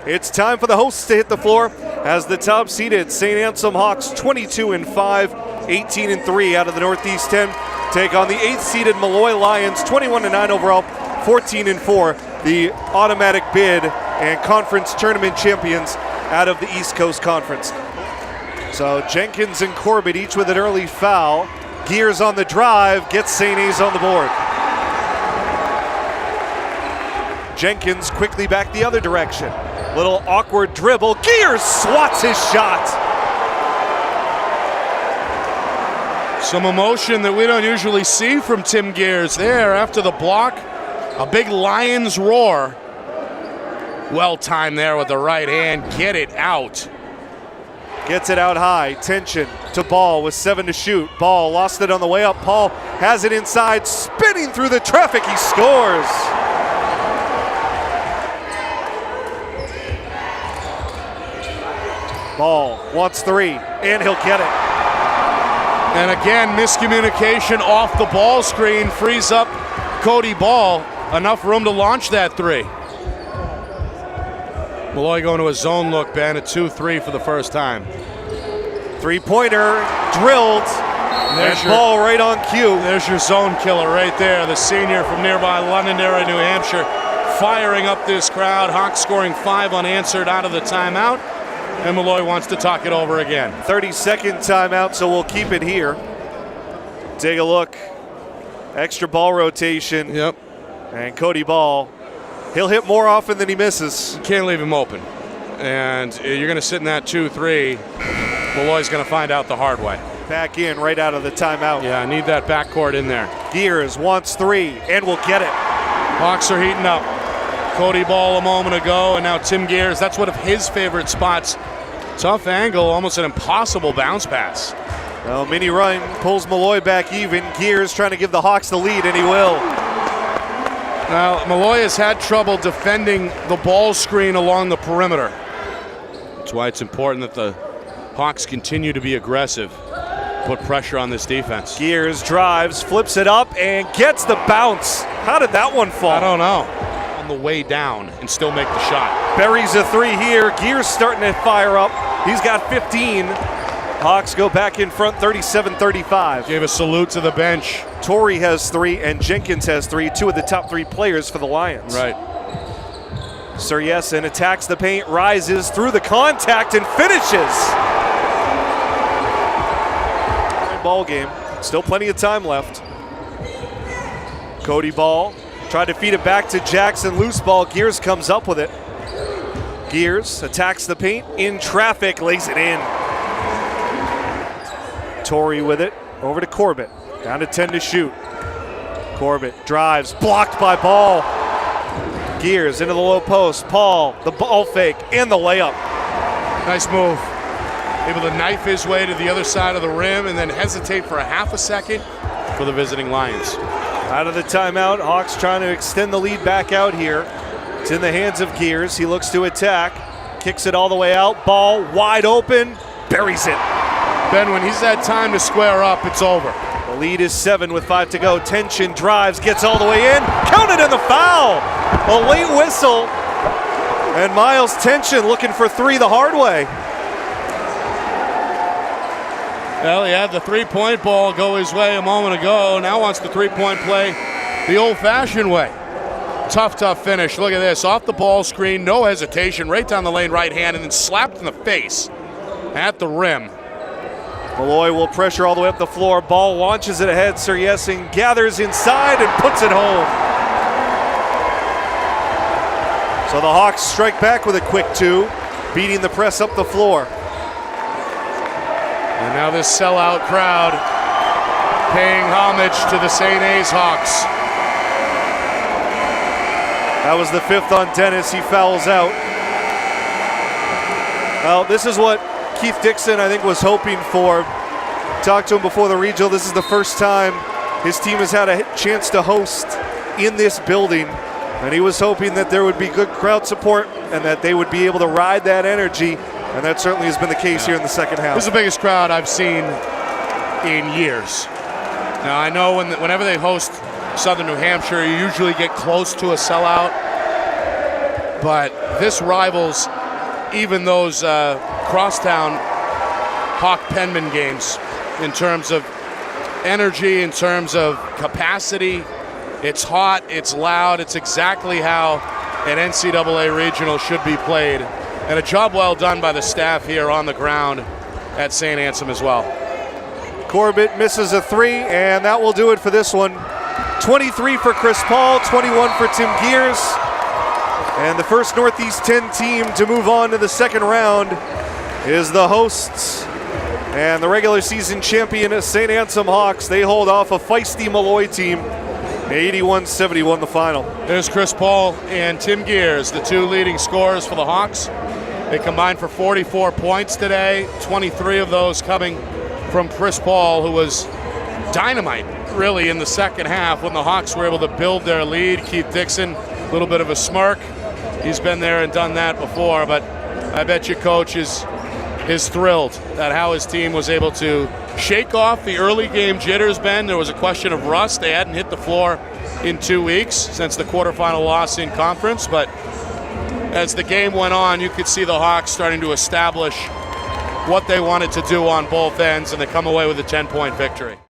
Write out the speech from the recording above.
It's time for the hosts to hit the floor as the top-seeded Saint Anselm Hawks 22-5, 18-3 out of the Northeast 10 take on the 8th-seeded Molloy Lions 21-9 overall, 14-4, the automatic bid and conference tournament champions out of the East Coast Conference. So Jenkins and Corbett each with an early foul. Gears on the drive, gets St. A's on the board. Jenkins quickly back the other direction. Little awkward dribble. Gears swats his shot. Some emotion that we don't usually see from Tim Gears there after the block. A big Lions roar. Well timed there with the right hand. Get it out. Gets it out high. Tension to Ball with 7 to shoot. Ball lost it on the way up. Paul has it inside. Spinning through the traffic. He scores. Ball wants 3, and he'll get it. And again, miscommunication off the ball screen frees up Cody Ball. Enough room to launch that 3. Molloy going to a zone look, Ben, a 2-3 for the first time. Three-pointer drilled, and Ball right on cue. There's your zone killer right there, the senior from nearby Londonderry, New Hampshire, firing up this crowd. Hawks scoring 5 unanswered out of the timeout, and Molloy wants to talk it over again. 30-second timeout, so we'll keep it here. Take a look. Extra ball rotation. Yep. And Cody Ball, he'll hit more often than he misses. You can't leave him open. And you're going to sit in that 2-3. Molloy's going to find out the hard way. Back in right out of the timeout. Yeah, need that backcourt in there. Gears wants 3 and will get it. Hawks are heating up. Cody Ball a moment ago, and now Tim Gears. That's one of his favorite spots. Tough angle, almost an impossible bounce pass. Well, mini run pulls Molloy back even. Gears trying to give the Hawks the lead, and he will. Now, Molloy has had trouble defending the ball screen along the perimeter. That's why it's important that the Hawks continue to be aggressive, put pressure on this defense. Gears drives, flips it up, and gets the bounce. How did that one fall? I don't know. On the way down and still make the shot. Buries a 3 here. Gears starting to fire up. He's got 15. Hawks go back in front, 37-35. Gave a salute to the bench. Torrey has 3 and Jenkins has 3, 2 of the top 3 players for the Lions. Right. Suryesin attacks the paint, rises through the contact, and finishes. Ball game. Still plenty of time left. Cody Ball tried to feed it back to Jackson. Loose ball. Gears comes up with it. Gears attacks the paint in traffic, lays it in. Torrey with it. Over to Corbett. Down to 10 to shoot. Corbett drives. Blocked by Ball. Gears into the low post. Paul, the ball fake, and the layup. Nice move. Able to knife his way to the other side of the rim and then hesitate for a half a second for the visiting Lions. Out of the timeout, Hawks trying to extend the lead back out here. It's in the hands of Gears. He looks to attack. Kicks it all the way out. Ball wide open. Buries it. Ben, when he's had time to square up, it's over. The lead is 7 with 5 to go. Tension drives, gets all the way in. Counted in the foul. A late whistle. And Miles Tension looking for 3 the hard way. Well, he had the three-point ball go his way a moment ago. Now wants the three-point play the old-fashioned way. Tough finish. Look at this. Off the ball screen, no hesitation. Right down the lane, right hand, and then slapped in the face at the rim. Molloy will pressure all the way up the floor. Ball launches it ahead. Suryesin gathers inside and puts it home. So the Hawks strike back with a quick 2, beating the press up the floor. And now this sellout crowd paying homage to the St. A's Hawks. That was the 5th on Dennis. He fouls out. Well, this is what Keith Dixon, I think, was hoping for. Talked to him before the regional. This is the first time his team has had a chance to host in this building. And he was hoping that there would be good crowd support and that they would be able to ride that energy. And that certainly has been the case here in the second half. This is the biggest crowd I've seen in years. Now, I know whenever they host Southern New Hampshire, you usually get close to a sellout. but this rivals even those crosstown Hawk-Penman games in terms of energy, in terms of capacity. It's hot, it's loud, it's exactly how an NCAA regional should be played. And a job well done by the staff here on the ground at Saint Anselm as well. Corbett misses a three, and that will do it for this one. 23 for Chris Paul, 21 for Tim Gears. And the first Northeast 10 team to move on to the second round is the hosts and the regular season champion Saint Anselm Hawks. They hold off a feisty Molloy team. 81-71 the final. There's Chris Paul and Tim Gears, the two leading scorers for the Hawks. They combined for 44 points today, 23 of those coming from Chris Paul, who was dynamite really in the second half when the Hawks were able to build their lead. Keith Dixon, a little bit of a smirk. He's been there and done that before, but I bet you Coach is thrilled at how his team was able to shake off the early game jitters, Ben. There was a question of rust. They hadn't hit the floor in 2 weeks since the quarterfinal loss in conference, but as the game went on, you could see the Hawks starting to establish what they wanted to do on both ends, and they come away with a 10-point victory.